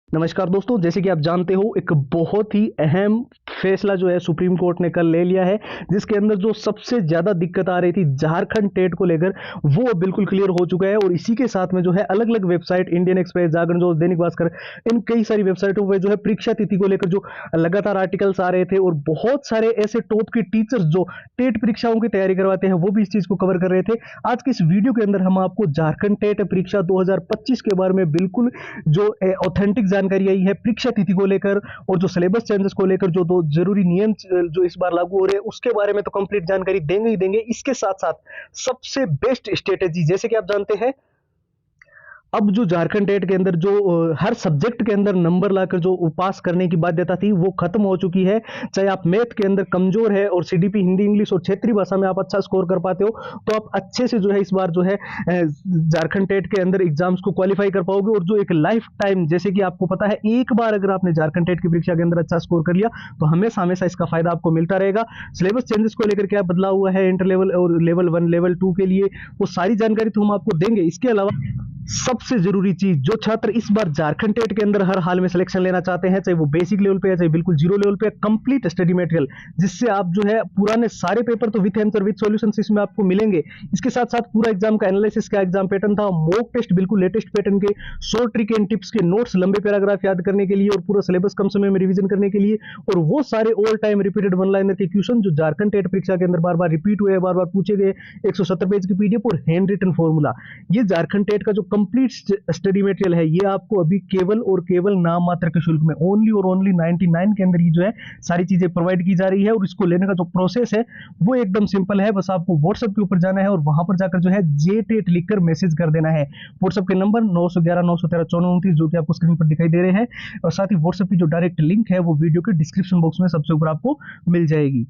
नमस्कार दोस्तों, जैसे कि आप जानते हो एक बहुत ही अहम फैसला जो है सुप्रीम कोर्ट ने कल ले लिया है, जिसके अंदर जो सबसे ज़्यादा दिक्कत आ रही थी झारखंड टेट को लेकर, वो अब बिल्कुल क्लियर हो चुका है। और इसी के साथ में जो है अलग-अलग वेबसाइट इंडियन एक्सप्रेस, जागरण, जो दैनिक भास्कर, इन कई सारी वेबसाइटों पे जो है परीक्षा तिथि को लेकर जो लगातार आर्टिकल्स आ रहे थे और बहुत सारे ऐसे टॉप के टीचर्स जो टेट परीक्षाओं की तैयारी करवाते हैं, वो भी इस चीज़ को कवर कर रहे थे। आज की इस वीडियो के अंदर हम आपको झारखंड टेट परीक्षा 2025 के बारे में बिल्कुल जो ऑथेंटिक जानकारी आई है परीक्षा तिथि को लेकर और जो सिलेबस चेंजेस को लेकर जो दो जरूरी नियम जो इस बार लागू हो रहे हैं उसके बारे में तो कंप्लीट जानकारी देंगे ही देंगे। इसके साथ साथ सबसे बेस्ट स्ट्रेटेजी, जैसे कि आप जानते हैं अब जो झारखंड टेट के अंदर जो हर सब्जेक्ट के अंदर नंबर लाकर जो पास करने की बाध्यता थी वो खत्म हो चुकी है। चाहे आप मैथ के अंदर कमजोर है और सीडीपी, हिंदी, इंग्लिश और क्षेत्रीय भाषा में आप अच्छा स्कोर कर पाते हो तो आप अच्छे से जो है इस बार जो है झारखंड टेट के अंदर एग्जाम्स को क्वालिफाई कर पाओगे। और जो एक लाइफ टाइम, जैसे कि आपको पता है, एक बार अगर आपने झारखंड टेट की परीक्षा के अंदर अच्छा स्कोर कर लिया तो हमेशा हमेशा इसका फायदा आपको मिलता रहेगा। सिलेबस चेंजेस को लेकर क्या बदलाव हुआ है इंटर लेवल और लेवल 1 लेवल 2 के लिए, वो सारी जानकारी तो हम आपको देंगे। इसके अलावा सबसे जरूरी चीज, जो छात्र इस बार झारखंड टेट के अंदर हर हाल में सिलेक्शन लेना चाहते हैं, चाहे वो बेसिक लेवल पे है चाहे बिल्कुल जीरो लेवल पे, कंप्लीट स्टडी मटेरियल, जिससे आप जो है पुराने सारे पेपर तो विथ आंसर विथ सॉल्यूशन इसमें आपको मिलेंगे। इसके साथ साथ पूरा एग्जाम का एनालिसिस, का एग्जाम पैटर्न था, मॉक टेस्ट बिल्कुल लेटेस्ट पैटर्न के, शॉर्ट ट्रिक एंड टिप्स के नोट्स, लंबे पैराग्राफ याद करने के लिए और पूरा सिलेबस कम समय में रिवीजन करने के लिए, और वो सारे all time repeated one liner के क्वेश्चन जो झारखंड टेट परीक्षा के अंदर बार बार रिपीट हुए, बार बार पूछे गए, 170 पेज की पीडीएफ और हैंड रिटन फॉर्मूला। ये झारखंड टेट का जो कंप्लीट स्टडी मटेरियल है ये आपको अभी केवल और केवल नाम मात्र के शुल्क में ओनली और ओनली 99 के अंदर ही जो है सारी चीजें प्रोवाइड की जा रही है। और इसको लेने का जो प्रोसेस है वो एकदम सिंपल है, बस आपको व्हाट्सएप के ऊपर जाना है और वहां पर जाकर जो है जेटेट लिखकर मैसेज कर देना है। व्हाट्सएप के नंबर 911 913 9429 जो कि आपको स्क्रीन पर दिखाई दे रहे हैं, और साथ ही व्हाट्सएप की जो डायरेक्ट लिंक है वो वीडियो के डिस्क्रिप्शन बॉक्स में सबसे ऊपर आपको मिल जाएगी।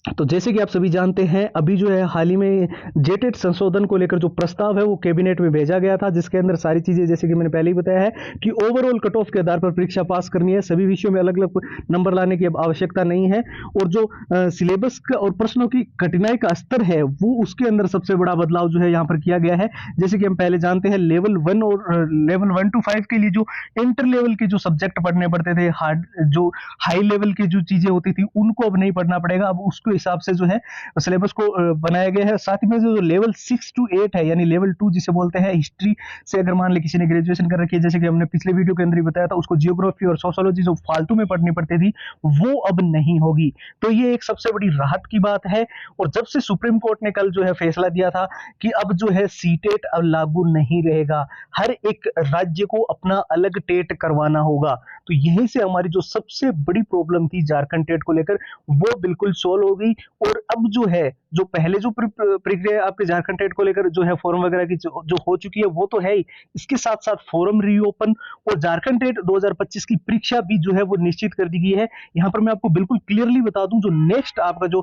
तो जैसे कि आप सभी जानते हैं, अभी जो है हाल ही में जेटेट संशोधन को लेकर जो प्रस्ताव है वो कैबिनेट में भेजा गया था, जिसके अंदर सारी चीजें, जैसे कि मैंने पहले ही बताया है कि ओवरऑल कट ऑफ के आधार पर परीक्षा पास करनी है, सभी विषयों में अलग अलग नंबर लाने की अब आवश्यकता नहीं है। और जो सिलेबस का और प्रश्नों की कठिनाई का स्तर है वो उसके अंदर सबसे बड़ा बदलाव जो है यहाँ पर किया गया है। जैसे कि हम पहले जानते हैं लेवल 1 और लेवल 1 to 5 के लिए जो इंटर लेवल के जो सब्जेक्ट पढ़ने पड़ते थे, हार्ड जो हाई लेवल की जो चीजें होती थी उनको अब नहीं पढ़ना पड़ेगा, अब उसको हिसाब से जो है सिलेबस को बनाया गया है। साथ ही में जो लेवल 6 to 8 है, यानी लेवल 2 जिसे बोलते हैं, हिस्ट्री से अगर मान ले किसी ने ग्रेजुएशन कर रखी है, जैसे कि हमने पिछले वीडियो के अंदर ही बताया था, उसको जियोग्राफी और सोशियोलॉजी जो फालतू में पढ़नी पड़ती थी वो अब नहीं होगी। तो ये एक सबसे बड़ी राहत की बात है। और जब से सुप्रीम कोर्ट ने कल जो है फैसला दिया था कि अब जो है सीटेट अब लागू नहीं रहेगा, हर एक राज्य को अपना अलग टेट करवाना होगा, तो यहीं से हमारी जो सबसे बड़ी प्रॉब्लम थी झारखंड टेट को लेकर वो बिल्कुल सोल्व हो गई। और अब जो है जो पहले जो प्रक्रिया आपके झारखंड टेट को लेकर जो है फॉर्म वगैरह की जो हो चुकी है वो तो है ही, इसके साथ साथ फॉर्म रीओपन और झारखंड टेट 2025 की परीक्षा भी जो है वो निश्चित कर दी गई है। यहाँ पर मैं आपको बिल्कुल क्लियरली बता दूं, जो नेक्स्ट आपका जो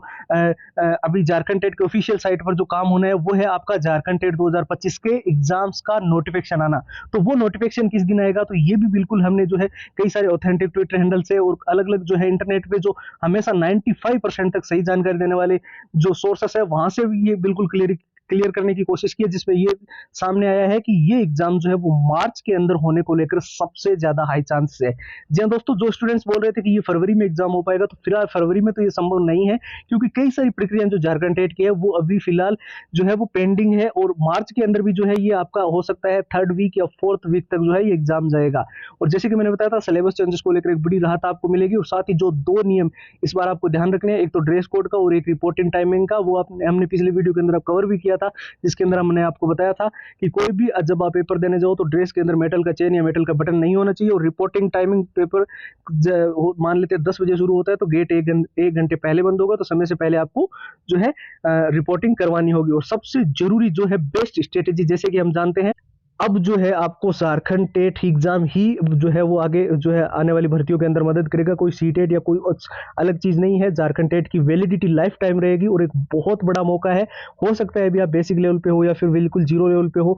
अभी झारखंड टेट के ऑफिशियल साइट पर जो काम होना है वो है आपका झारखंड टेट 2025 के एग्जाम्स का नोटिफिकेशन आना। तो वो नोटिफिकेशन किस दिन आएगा, तो ये भी बिल्कुल हमने जो है कई सारे ऑथेंटिक ट्विटर हैंडल से और अलग अलग जो है इंटरनेट पे जो हमेशा 95% तक सही जानकारी देने वाले जो सोर्सेस है वहां से भी ये बिल्कुल क्लियर करने की कोशिश की है, जिसमें ये सामने आया है कि ये एग्जाम जो है वो मार्च के अंदर होने को लेकर सबसे ज्यादा हाई चांस है। जी हाँ दोस्तों, जो स्टूडेंट्स बोल रहे थे कि ये फरवरी में एग्जाम हो पाएगा, तो फिलहाल फरवरी में तो ये संभव नहीं है, क्योंकि कई सारी प्रक्रिया जो झारखंड टेट की है वो अभी फिलहाल जो है वो पेंडिंग है। और मार्च के अंदर भी जो है ये आपका हो सकता है 3rd वीक या 4th वीक तक जो है ये एग्जाम जाएगा। और जैसे कि मैंने बताया था, सिलेबस चेंजेस को लेकर एक बड़ी राहत आपको मिलेगी। और साथ ही जो 2 नियम इस बार आपको ध्यान रखने हैं, एक तो ड्रेस कोड का और एक रिपोर्टिंग टाइमिंग का, वो हमने पिछले वीडियो के अंदर कवर भी किया था, जिसके अंदर हमने आपको बताया था कि कोई भी जब आप पेपर देने जाओ तो ड्रेस के अंदर मेटल का चेन या मेटल का बटन नहीं होना चाहिए। और रिपोर्टिंग टाइमिंग, पेपर मान लेते हैं 10 बजे शुरू होता है तो गेट 1 घंटे पहले बंद होगा, तो समय से पहले आपको जो है रिपोर्टिंग करवानी होगी। और सबसे जरूरी जो है बेस्ट स्ट्रेटेजी, जैसे कि हम जानते हैं अब जो है आपको झारखंड टेट एग्जाम ही जो है वो आगे जो है आने वाली भर्तियों के अंदर मदद करेगा, कोई सीटेट या कोई अलग चीज नहीं है। झारखंड टेट की वैलिडिटी लाइफ टाइम रहेगी और एक बहुत बड़ा मौका है। हो सकता है अभी आप बेसिक लेवल पे हो या फिर बिल्कुल जीरो लेवल पे हो,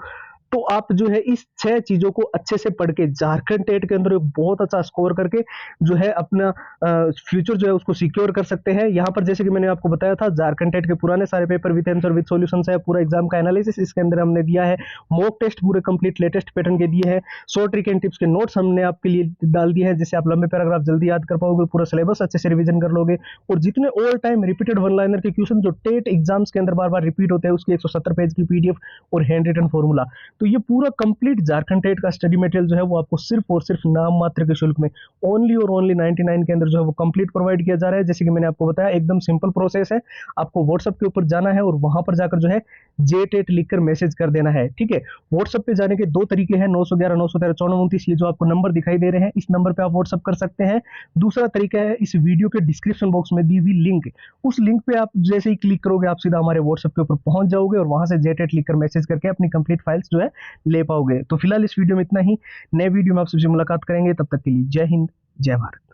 तो आप जो है इस 6 चीज़ों को अच्छे से पढ़ के झारखंड टेट के अंदर एक बहुत अच्छा स्कोर करके जो है अपना फ्यूचर जो है उसको सिक्योर कर सकते हैं। यहाँ पर जैसे कि मैंने आपको बताया था, झारखंड टेट के पुराने सारे paper with answer with solutions है, पूरा एग्जाम का एनालिसिस इसके अंदर हमने दिया है, मॉक टेस्ट पूरे कंप्लीट लेटेस्ट पैटर्न के दिए हैं, शॉर्ट ट्रिक एंड टिप्स के नोट्स हमने आपके लिए डाल दिए हैं जिससे आप लंबे पैराग्राफ जल्दी याद कर पाओगे, पूरा सिलेबस अच्छे से रिवीजन कर लोगे, और जितने all time repeated one liner के क्वेश्चन जो टेट एग्जाम्स के अंदर बार बार रिपीट होते हैं उसकी 170 पेज की पीडीएफ और हैंड रिटन फॉर्मूला, तो ये पूरा कंप्लीट झारखंड टेट का स्टडी मटेरियल जो है वो आपको सिर्फ और सिर्फ नाम मात्र के शुल्क में ओनली और ओनली 99 के अंदर जो है वो कंप्लीट प्रोवाइड किया जा रहा है। जैसे कि मैंने आपको बताया एकदम सिंपल प्रोसेस है, आपको व्हाट्सएप के ऊपर जाना है और वहां पर जाकर जो है JTET लिखकर मैसेज कर देना है, ठीक है। व्हाट्सएप पे जाने के दो तरीके हैं, 911 913 9429, ये जो आपको नंबर दिखाई दे रहे हैं इस नंबर पे आप व्हाट्सएप कर सकते हैं। दूसरा तरीका है इस वीडियो के डिस्क्रिप्शन बॉक्स में दी हुई लिंक, उस लिंक पे आप जैसे ही क्लिक करोगे आप सीधा हमारे व्हाट्सएप के ऊपर पहुंच जाओगे और वहां से JTET लिखकर मैसेज करके अपनी कंप्लीट फाइल्स जो है ले पाओगे। तो फिलहाल इस वीडियो में इतना ही, नए वीडियो में आप सबसे मुलाकात करेंगे, तब तक के लिए जय हिंद जय भारत।